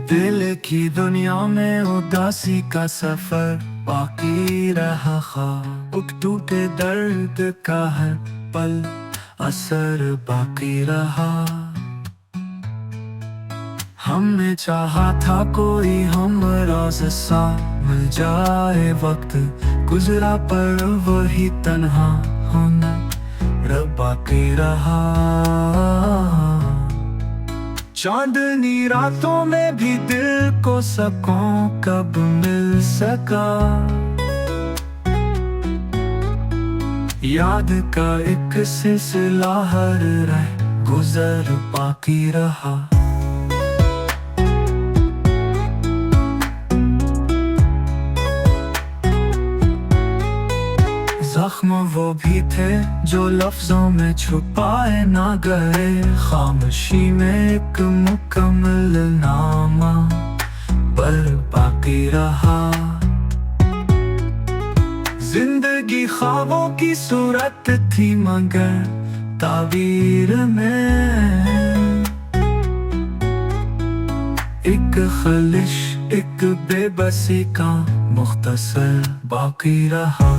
दिल की दुनिया में उदासी का सफर बाकी रहा ख्वाब, टूटे दर्द का हर पल असर बाकी रहा। हमने चाहा था कोई हमरा सा मिल जाए, वक्त गुजरा पर वही तन्हा होना बाकी रहा। चांदनी रातों में भी दिल को सुकून कब मिल सका, याद का एक सिलसिला हर रह गुजर बाकी रहा। जख्म वो भी थे जो लफ्जों में छुपाए ना गए, खामोशी में एक मुकम्मल नामा पर बाकी रहा। जिंदगी ख्वाबों की सूरत थी मगर ताबीर में एक खलिश, एक बेबसी का मुख्तसर बाकी रहा।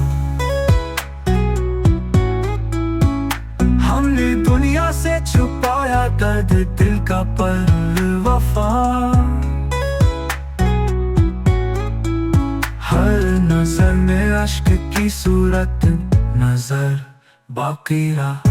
हमने दुनिया से छुपाया दर्द दिल का पर वफा, हर नजर में अश्क की सूरत नजर बाकी रहा।